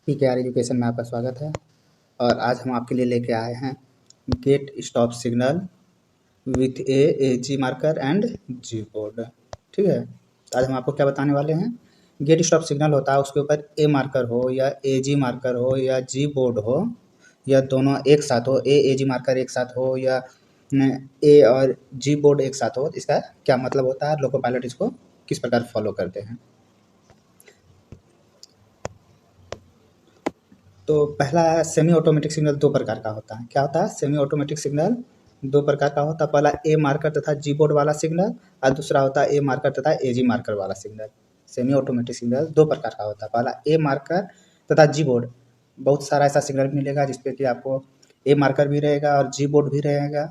PKR education में आपका स्वागत है। और आज हम आपके लिए लेके आए हैं gate stop signal with a G marker and G board. ठीक है, आज हम आपको क्या बताने वाले हैं। गेट स्टॉप सिग्नल होता है, उसके ऊपर ए मार्कर हो या ए जी मार्कर हो या जी बोर्ड हो या दोनों एक साथ हो, ए जी मार्कर एक साथ हो या ए और जी बोर्ड एक साथ हो। इसका क्या मतलब होता है, लोको पायलट इसको किस प्रकार फॉलो करते हैं। तो पहला है सेमी ऑटोमेटिक सिग्नल। दो प्रकार का होता है। क्या होता है सेमी ऑटोमेटिक सिग्नल? दो प्रकार का होता है। पहला ए मार्कर तथा जी बोर्ड वाला सिग्नल और दूसरा होता है ए मार्कर तथा ए जी मार्कर वाला सिग्नल। सेमी ऑटोमेटिक सिग्नल दो प्रकार का होता है। पहला ए मार्कर तथा जी बोर्ड। बहुत सारा ऐसा सिग्नल मिलेगा जिसपे कि आपको ए मार्कर भी रहेगा और जी बोर्ड भी रहेगा।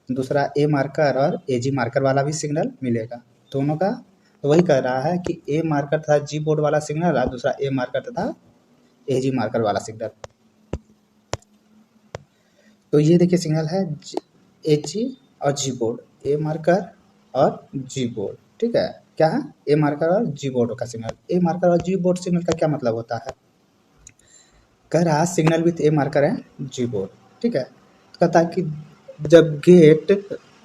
दूसरा ए मार्कर और ए जी मार्कर वाला भी सिग्नल मिलेगा। दोनों का तो वही कह रहा है कि ए मार्कर तथा जी बोर्ड वाला सिग्नल और दूसरा ए मार्कर तथा ए जी मार्कर वाला सिग्नल। तो ये देखिए सिग्नल है ए जी और जी बोर्ड, ए मार्कर और जी बोर्ड। ठीक है, क्या है ए मार्कर और जी बोर्ड का सिग्नल। ए मार्कर और जी बोर्ड सिग्नल का क्या मतलब होता है, कह रहा है signal with a marker and G board. ठीक है, तो कहता है कि जब गेट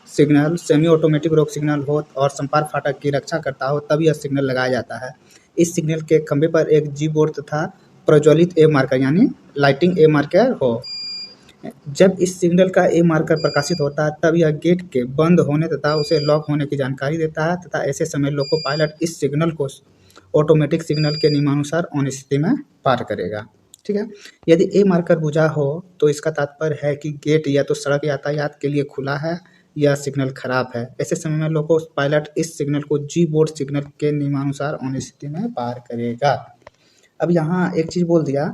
सिग्नल सेमी ऑटोमेटिक रोक सिग्नल हो और संपर्क फाटक की रक्षा करता हो तब यह सिग्नल लगाया जाता है। इस सिग्नल के खंभे पर एक जी बोर्ड तथा प्रज्वलित ए मार्कर यानी लाइटिंग ए मार्कर हो। जब इस सिग्नल का ए मार्कर प्रकाशित होता है तब यह गेट के बंद होने तथा उसे लॉक होने की जानकारी देता है तथा ऐसे समय लोको पायलट इस सिग्नल को ऑटोमेटिक सिग्नल के नियमानुसार ऑन स्थिति में पार करेगा। ठीक है, यदि ए मार्कर बुझा हो तो इसका तात्पर्य है कि गेट या तो सड़क यातायात के लिए खुला है या सिग्नल खराब है। ऐसे समय में लोको पायलट इस सिग्नल को जी बोर्ड सिग्नल के नियमानुसार ऑन स्थिति में पार करेगा। अब यहाँ एक चीज़ बोल दिया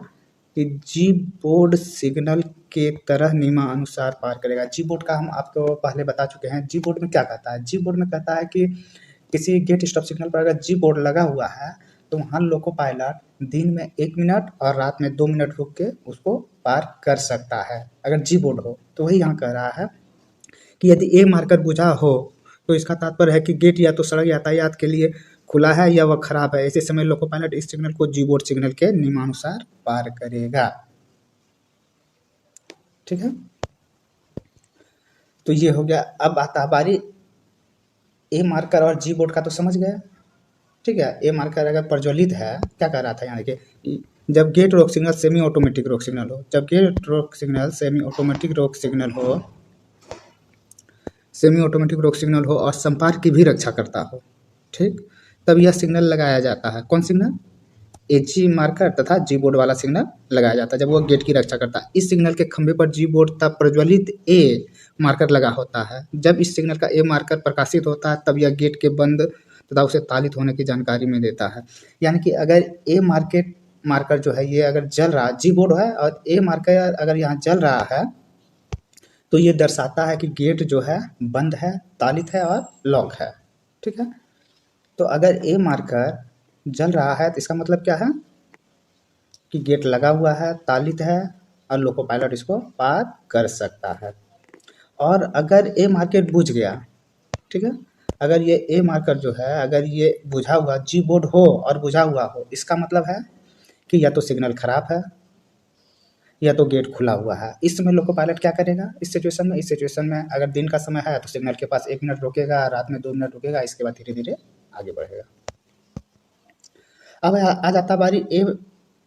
कि जी बोर्ड सिग्नल के तरह नियमानुसार पार करेगा। जी बोर्ड का हम आपको पहले बता चुके हैं। जी बोर्ड में क्या कहता है, जी बोर्ड में कहता है कि किसी गेट स्टॉप सिग्नल पर अगर जी बोर्ड लगा हुआ है तो वहाँ लोको पायलट दिन में 1 मिनट और रात में 2 मिनट रुक के उसको पार कर सकता है अगर जी बोर्ड हो। तो वही यहाँ कह रहा है कि यदि ए मार्कर बुझा हो तो इसका तात्पर्य है कि गेट या तो सड़क यातायात के लिए खुला है या वह खराब है। ऐसे समय लोको पायलट इस सिग्नल को जी बोर्ड सिग्नल के नियमानुसार पार करेगा। ठीक है, तो ये हो गया। अब आता है बारी ए मार्कर और जी बोर्ड का, तो समझ गए। ठीक है, ए मार्कर अगर प्रज्वलित है, क्या कह रहा था यहाँ देखिए, जब गेट रोक सिग्नल सेमी ऑटोमेटिक रोक सिग्नल हो, जब गेट रोक सिग्नल सेमी ऑटोमेटिक रोक सिग्नल हो, सेमी ऑटोमेटिक रोक सिग्नल हो और संपर्क की भी रक्षा करता हो, ठीक, तब यह सिग्नल लगाया जाता है। कौन सिग्नल? ए जी मार्कर तथा जी बोर्ड वाला सिग्नल लगाया जाता है जब वो गेट की रक्षा करता है। इस सिग्नल के खंभे पर जी बोर्ड तथा प्रज्वलित ए मार्कर लगा होता है। जब इस सिग्नल का ए मार्कर प्रकाशित होता है तब यह गेट के बंद तथा उसे तालित होने की जानकारी में देता है। यानी कि अगर ए मार्कर जो है ये अगर जल रहा, जी बोर्ड है और ए मार्कर अगर यहाँ जल रहा है तो ये दर्शाता है कि गेट जो है बंद है, तालित है और लॉक है। ठीक है, तो अगर ए मार्कर जल रहा है तो इसका मतलब क्या है कि गेट लगा हुआ है, तालित है और लोको पायलट इसको पार कर सकता है। और अगर ए मार्कर बुझ गया, ठीक है, अगर ये ए मार्कर जो है अगर ये बुझा हुआ जी बोर्ड हो और बुझा हुआ हो, इसका मतलब है कि या तो सिग्नल खराब है या तो गेट खुला हुआ है। इस समय लोको पायलट क्या करेगा इस सिचुएशन में? इस सिचुएशन में अगर दिन का समय है तो सिग्नल के पास 1 मिनट रुकेगा, रात में 2 मिनट रुकेगा, इसके बाद धीरे धीरे आगे बढ़ेगा। अब आ जाता बारी ए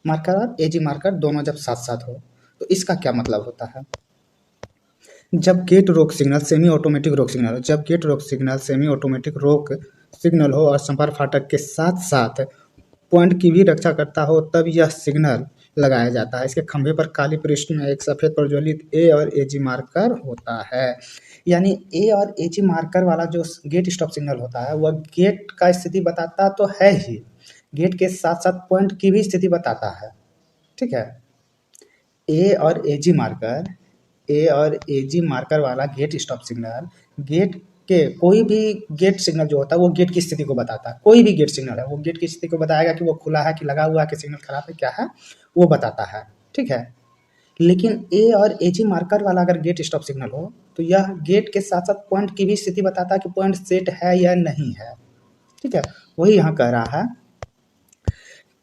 मार्कर और ए जी मार्कर दोनों जब साथ साथ हो तो इसका क्या मतलब होता है। जब गेट रोक सिग्नल सेमी ऑटोमेटिक रोक सिग्नल हो, जब गेट रोक सिग्नल सेमी ऑटोमेटिक रोक सिग्नल हो और संपर्क फाटक के साथ साथ पॉइंट की भी रक्षा करता हो तब यह सिग्नल लगाया जाता है। इसके खंभे पर काली पृष्ठ में एक सफ़ेद प्रज्वलित ए और ए जी मार्कर होता है। यानी ए और ए जी मार्कर वाला जो गेट स्टॉप सिग्नल होता है वह गेट का स्थिति बताता तो है ही, गेट के साथ साथ पॉइंट की भी स्थिति बताता है। ठीक है, ए और ए जी मार्कर वाला गेट स्टॉप सिग्नल गेट के कोई भी गेट सिग्नल जो होता है वो गेट की स्थिति को बताता है। कोई भी गेट सिग्नल है वो गेट की स्थिति को बताएगा कि वो खुला है कि लगा हुआ है कि सिग्नल खराब है, क्या है वो बताता है। ठीक है, लेकिन ए और ए जी मार्कर वाला अगर गेट स्टॉप सिग्नल हो तो यह गेट के साथ साथ पॉइंट की भी स्थिति बताता है कि पॉइंट सेट है या नहीं है। ठीक है, वही यहाँ कह रहा है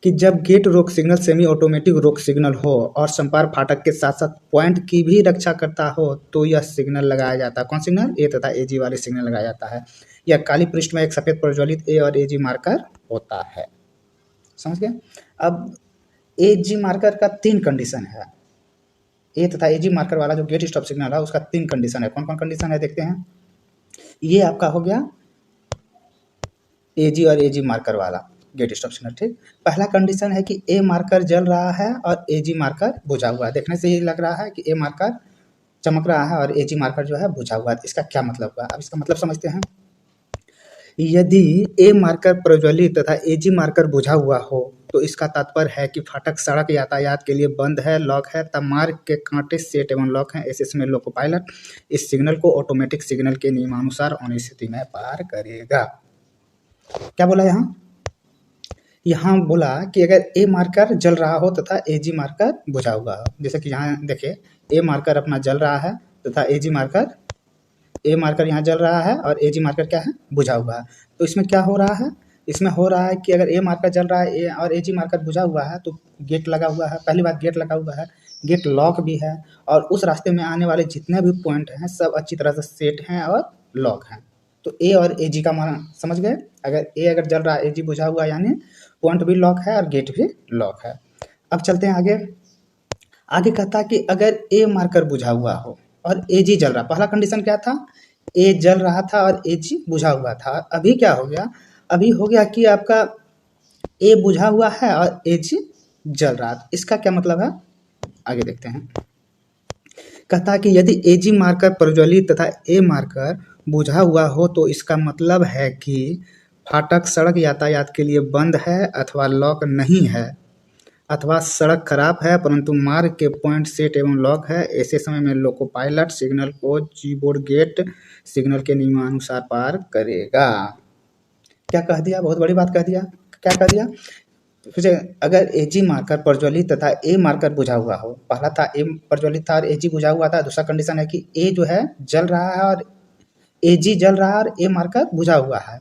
कि जब गेट रोक सिग्नल सेमी ऑटोमेटिक रोक सिग्नल हो और संपर्क फाटक के साथ साथ पॉइंट की भी रक्षा करता हो तो यह सिग्नल लगाया जाता है। कौन सिग्नल? ए तथा एजी वाले सिग्नल लगाया जाता है। यह काली पृष्ठ में एक सफेद प्रज्वलित ए और एजी मार्कर होता है। समझ गए? अब एजी मार्कर का 3 कंडीशन है। ए तथा एजी मार्कर वाला जो गेट स्टॉप सिग्नल है उसका 3 कंडीशन है। कौन कौन कंडीशन है देखते हैं। ये आपका हो गया एजी और एजी मार्कर वाला गेट स्टॉप सिग्नल। ठीक, पहला कंडीशन है कि ए मार्कर जल रहा है और एजी मार्कर बुझा हुआ है। देखने से ये लग रहा है कि ए मार्कर चमक रहा है और एजी मार्कर जो है बुझा हुआ है। इसका क्या मतलब हुआ? अब इसका मतलब समझते हैं। यदि ए मार्कर प्रज्वलित तथा एजी मार्कर बुझा हुआ हो तो इसका तात्पर्य है कि फाटक सड़क यातायात के लिए बंद है, लॉक है, तब मार्ग के कांटे सेट एवं लॉक हैं। ऐसे समय लोको पायलट इस सिग्नल को ऑटोमेटिक सिग्नल के नियमानुसार ऑन स्थिति में पार करेगा। क्या बोला यहाँ बोला कि अगर ए मार्कर जल रहा हो तथा एजी मार्कर बुझा हुआ हो। जैसे कि यहाँ देखिए ए मार्कर अपना जल रहा है तथा एजी मार्कर यहाँ जल रहा है और एजी मार्कर क्या है? बुझा हुआ है। तो इसमें क्या हो रहा है? इसमें हो रहा है कि अगर ए मार्कर जल रहा है और एजी मार्कर बुझा हुआ है तो गेट लगा हुआ है। पहली बात गेट लगा हुआ है, गेट लॉक भी है और उस रास्ते में आने वाले जितने भी पॉइंट हैं सब अच्छी तरह से सेट हैं और लॉक हैं। तो ए और एजी का मान समझ गए। अगर जल रहा है, एजी बुझा हुआ है, यानी पॉइंट भी लॉक है और गेट भी लॉक है। अब चलते हैं आगे कहता है कि अगर ए मार्कर बुझा हुआ हो और एजी जल रहा। पहला कंडीशन क्या था? ए जल रहा था और एजी बुझा हुआ था। अभी क्या हो गया? अभी हो गया कि आपका ए बुझा हुआ है और एजी जल रहा था। इसका क्या मतलब है? आगे देखते हैं। कहता है कि यदि एजी मार्कर प्रज्वलित तथा ए मार्कर बुझा हुआ हो तो इसका मतलब है कि फाटक सड़क यातायात के लिए बंद है अथवा लॉक नहीं है, अथवा सड़क खराब है परंतु मार्ग के पॉइंट सेट एवं लॉक है। ऐसे समय में लोको पायलट सिग्नल को जी बोर्ड गेट सिग्नल के नियमानुसार पार करेगा। क्या कह दिया? बहुत बड़ी बात कह दिया। क्या कह दिया? फिर अगर एजी मार्कर प्रज्वलित तथा ए मार्कर बुझा हुआ हो। पहला था ए प्रज्वलित था और एजी बुझा हुआ था। दूसरा कंडीशन है कि ए जो है जल रहा है और एजी जल रहा है और ए मार्कर बुझा हुआ है।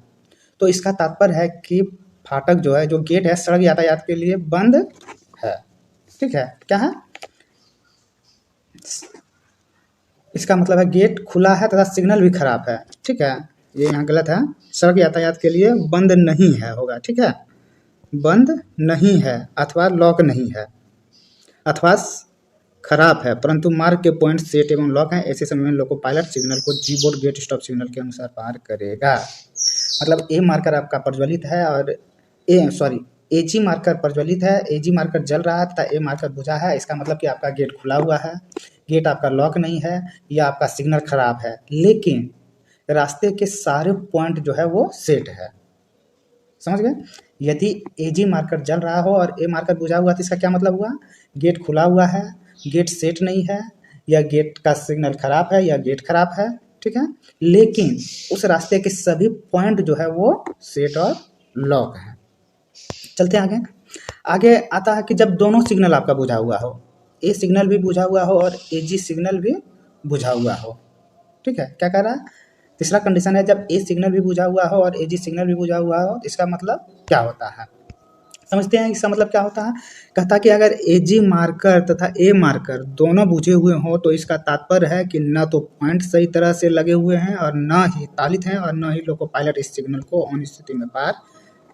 तो इसका तात्पर्य है कि फाटक जो है, जो गेट है, सड़क यातायात के लिए बंद है। ठीक है, क्या है? इसका मतलब है गेट खुला है तथा सिग्नल भी खराब है। ठीक है, ये यहाँ गलत है। सड़क यातायात के लिए बंद नहीं है होगा। ठीक है, बंद नहीं है अथवा लॉक नहीं है अथवा खराब है परंतु मार्ग के पॉइंट सेट एवं लॉक हैं। ऐसे समय में लोको पायलट सिग्नल को जी बोर्ड गेट स्टॉप सिग्नल के अनुसार पार करेगा। मतलब ए मार्कर आपका प्रज्वलित है और एजी मार्कर प्रज्वलित है, एजी मार्कर जल रहा है तथा ए मार्कर बुझा है। इसका मतलब कि आपका गेट खुला हुआ है, गेट आपका लॉक नहीं है या आपका सिग्नल खराब है, लेकिन रास्ते के सारे पॉइंट जो है वो सेट है। समझ गए? यदि एजी मार्कर जल रहा हो और ए मार्कर बुझा हुआ तो इसका क्या मतलब हुआ? गेट खुला हुआ है, गेट सेट नहीं है, या गेट का सिग्नल खराब है या गेट खराब है। ठीक है, लेकिन उस रास्ते के सभी पॉइंट जो है वो सेट और लॉक है। चलते हैं आगे आता है कि जब दोनों सिग्नल आपका बुझा हुआ हो, ए सिग्नल भी बुझा हुआ हो और एजी सिग्नल भी बुझा हुआ हो। ठीक है, क्या कह रहा है? तीसरा कंडीशन है जब ए सिग्नल भी बुझा हुआ हो और एजी सिग्नल भी बुझा हुआ हो। इसका मतलब क्या होता है? समझते हैं इसका मतलब क्या होता है। कहता कि अगर एजी मार्कर तथा ए मार्कर दोनों बुझे हुए हों तो इसका तात्पर्य है कि न तो पॉइंट सही तरह से लगे हुए हैं और न ही तालित हैं और न ही लोको पायलट इस सिग्नल को ऑन स्थिति में पार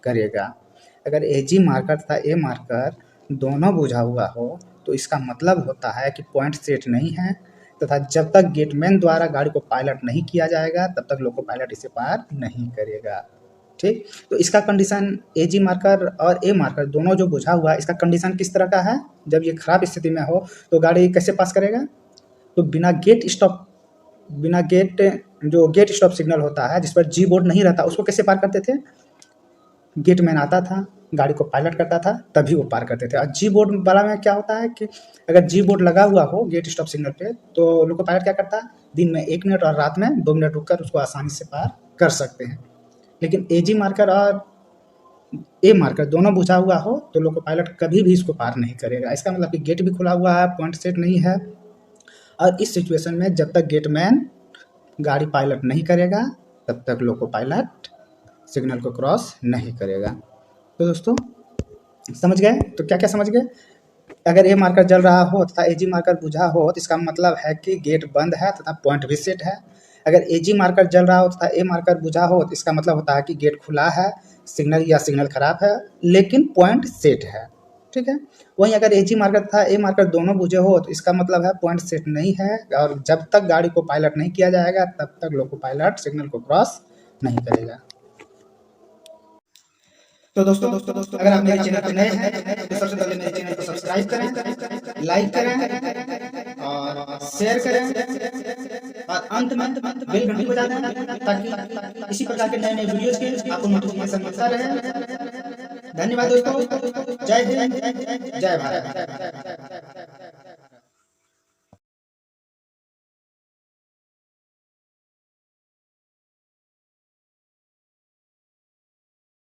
करेगा। अगर एजी मार्कर तथा ए मार्कर दोनों बुझा हुआ हो तो इसका मतलब होता है कि पॉइंट सेट नहीं है तथा जब तक गेटमैन द्वारा गाड़ी को पायलट नहीं किया जाएगा तब तक लोको पायलट इसे पार नहीं करेगा। ठीक, तो इसका कंडीशन एजी मार्कर और ए मार्कर दोनों जो बुझा हुआ है, इसका कंडीशन किस तरह का है? जब ये खराब स्थिति में हो तो गाड़ी कैसे पास करेगा? तो बिना गेट जो गेट स्टॉप सिग्नल होता है जिस पर जी बोर्ड नहीं रहता उसको कैसे पार करते थे? गेटमैन आता था, गाड़ी को पायलट करता था, तभी वो पार करते थे। और जी बोर्ड वाला में क्या होता है कि अगर जी बोर्ड लगा हुआ हो गेट स्टॉप सिग्नल पे तो लोको पायलट क्या करता है? दिन में 1 मिनट और रात में 2 मिनट रुककर उसको आसानी से पार कर सकते हैं। लेकिन एजी मार्कर और ए मार्कर दोनों बुझा हुआ हो तो लोको पायलट कभी भी इसको पार नहीं करेगा। इसका मतलब कि गेट भी खुला हुआ है, पॉइंट सेट नहीं है और इस सिचुएशन में जब तक गेटमैन गाड़ी पायलट नहीं करेगा तब तक लोको पायलट सिग्नल को क्रॉस नहीं करेगा। तो दोस्तों समझ गए? तो क्या क्या समझ गए? अगर ए मार्कर जल रहा हो तथा एजी मार्कर बुझा हो तो इसका मतलब है कि गेट बंद है तथा पॉइंट भी सेट है। अगर एजी मार्कर जल रहा हो तथा ए मार्कर बुझा हो तो इसका मतलब होता है कि गेट खुला है, सिग्नल खराब है, लेकिन पॉइंट सेट है। ठीक है। वहीं अगर एजी मार्कर तथा ए मार्कर दोनों बुझे हो तो इसका मतलब है पॉइंट सेट नहीं है, और जब तक गाड़ी को पायलट नहीं किया जाएगा तब तक लोको पायलट सिग्नल को क्रॉस नहीं करेगा। तो दोस्तों अगर आप मेरे चैनल पर नए हैं तो सबसे पहले मेरे चैनल को सब्सक्राइब करें, लाइक करें और शेयर करें और अंत में बेल घंटी बजा दें ताकि इसी प्रकार के नए नए वीडियोस के आपको नोटिफिकेशन मिलता रहे। धन्यवाद दोस्तों। जय हिंद, जय भारत।